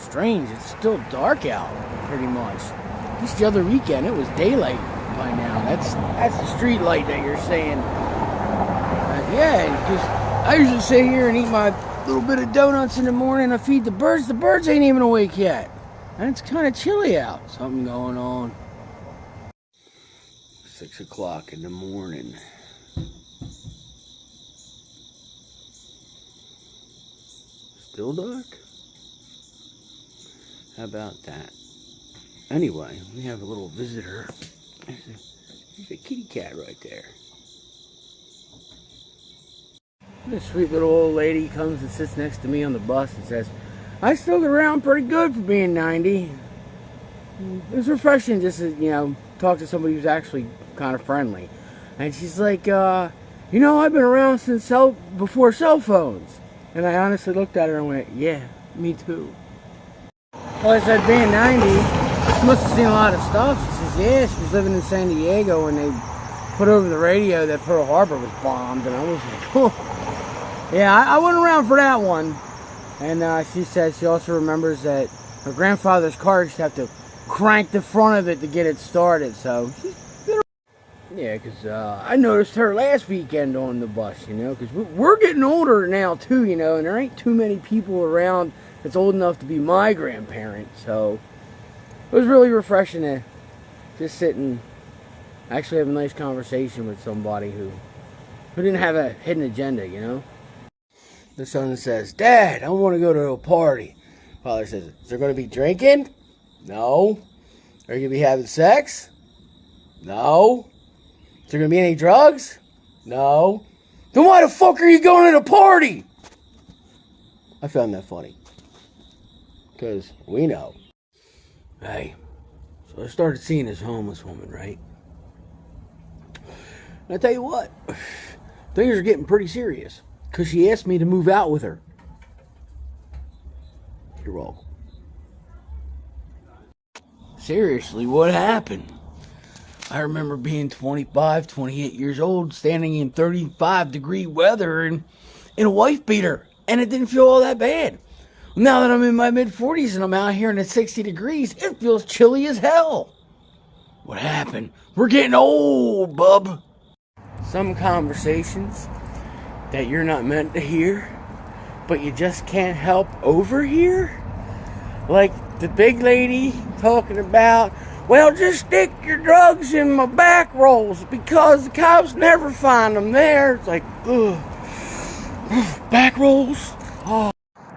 strange. It's still dark out, pretty much. At least the other weekend, it was daylight by now. That's the street light that you're saying. Yeah, because I usually sit here and eat my little bit of donuts in the morning. I feed the birds. The birds ain't even awake yet. And it's kind of chilly out. Something going on. 6 o'clock in the morning. Still dark? How about that? Anyway, we have a little visitor. There's a kitty cat right there. This sweet little old lady comes and sits next to me on the bus and says, I still get around pretty good for being 90. It was refreshing just to, you know, talk to somebody who's actually kind of friendly. And she's like, you know, I've been around since before cell phones. And I honestly looked at her and went, yeah, me too. Well, I said, being 90, she must have seen a lot of stuff. She says, yeah, she was living in San Diego when they put over the radio that Pearl Harbor was bombed. And I was like, oh. Yeah, I wasn't around for that one. And she says she also remembers that her grandfather's car used to have to crank the front of it to get it started. So, yeah, because I noticed her last weekend on the bus, you know, because we're getting older now, too, you know, and there ain't too many people around that's old enough to be my grandparent. So, it was really refreshing to just sit and actually have a nice conversation with somebody who didn't have a hidden agenda, you know. The son says, Dad, I want to go to a party. Father says, is there going to be drinking? No. Are you going to be having sex? No. Is there going to be any drugs? No. Then why the fuck are you going to the party? I found that funny. Because we know. Hey, so I started seeing this homeless woman, right? And I tell you what, things are getting pretty serious. Because she asked me to move out with her. You're welcome. Seriously, what happened? I remember being 25, 28 years old, standing in 35-degree weather and in a wife beater. And it didn't feel all that bad. Now that I'm in my mid-40s and I'm out here and it's 60 degrees, it feels chilly as hell. What happened? We're getting old, bub. Some conversations that you're not meant to hear, but you just can't help overhear. Like the big lady talking about, well, just stick your drugs in my Backrolls because the cops never find them there. It's like, ugh. Backrolls? Oh.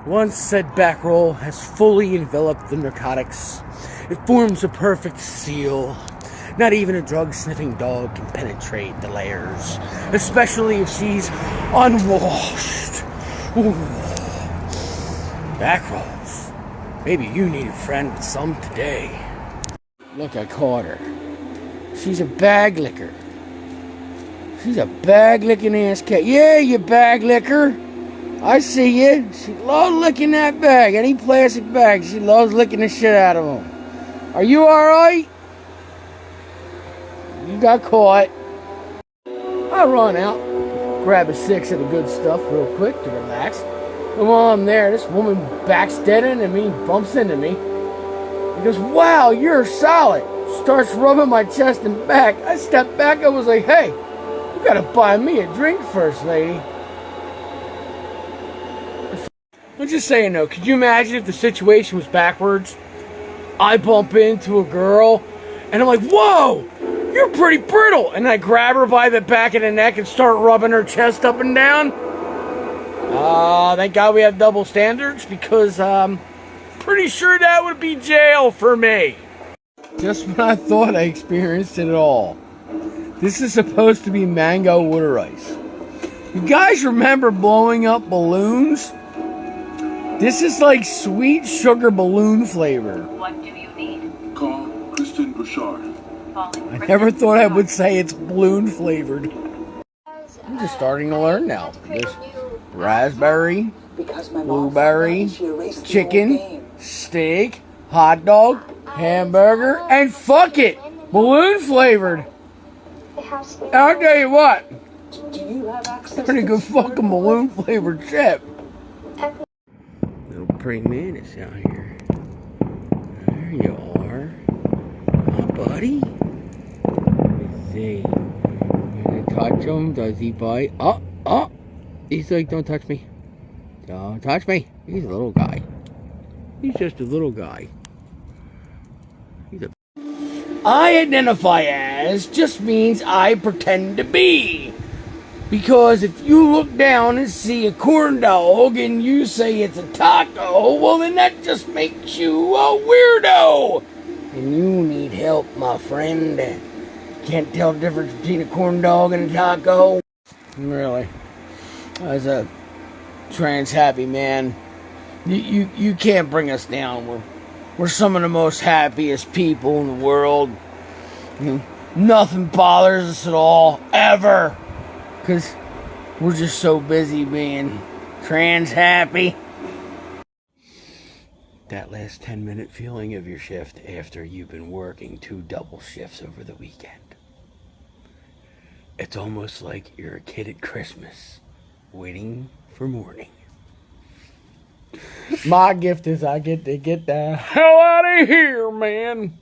Once said Backroll has fully enveloped the narcotics. It forms a perfect seal. Not even a drug-sniffing dog can penetrate the layers, especially if she's unwashed. Ooh. Backrolls. Maybe you need a friend with some today. Look, I caught her. She's a bag licker. She's a bag licking ass cat. Yeah, you bag licker. I see you. She loves licking that bag. Any plastic bag, she loves licking the shit out of them. Are you alright? You got caught. I run out, grab a six of the good stuff real quick to relax. And while I'm there, this woman backs dead into me, bumps into me. He goes, wow, you're solid. Starts rubbing my chest and back. I stepped back, I was like, hey, you gotta buy me a drink first, lady. I'm just saying though, could you imagine if the situation was backwards? I bump into a girl, and I'm like, whoa! You're pretty brittle. And I grab her by the back of the neck and start rubbing her chest up and down. Thank God we have double standards because pretty sure that would be jail for me. Just when I thought I experienced it all. This is supposed to be mango water ice. You guys remember blowing up balloons? This is like sweet sugar balloon flavor. What do you need? Call Kristen Bouchard. I never thought I would say it's balloon flavored. I'm just starting to learn now. There's raspberry, blueberry, chicken, steak, hot dog, hamburger, and fuck it, balloon flavored. I'll tell you what, pretty good fucking balloon flavored chip. Little praying mantis out here. There you are. Huh, buddy? Let's see. You gonna touch him? Does he bite? Oh, oh! He's like, don't touch me. Don't touch me. He's a little guy. He's just a little guy. He's a... I identify as just means I pretend to be. Because if you look down and see a corn dog and you say it's a taco, well then that just makes you a weirdo. And you need help, my friend. Can't tell the difference between a corn dog and a taco. Really. As a trans happy man, you can't bring us down. We're some of the most happiest people in the world. Nothing bothers us at all, ever. Because we're just so busy being trans happy. That last 10-minute feeling of your shift after you've been working 2 double shifts over the weekend. It's almost like you're a kid at Christmas, waiting for morning. My gift is I get to get the hell out of here, man.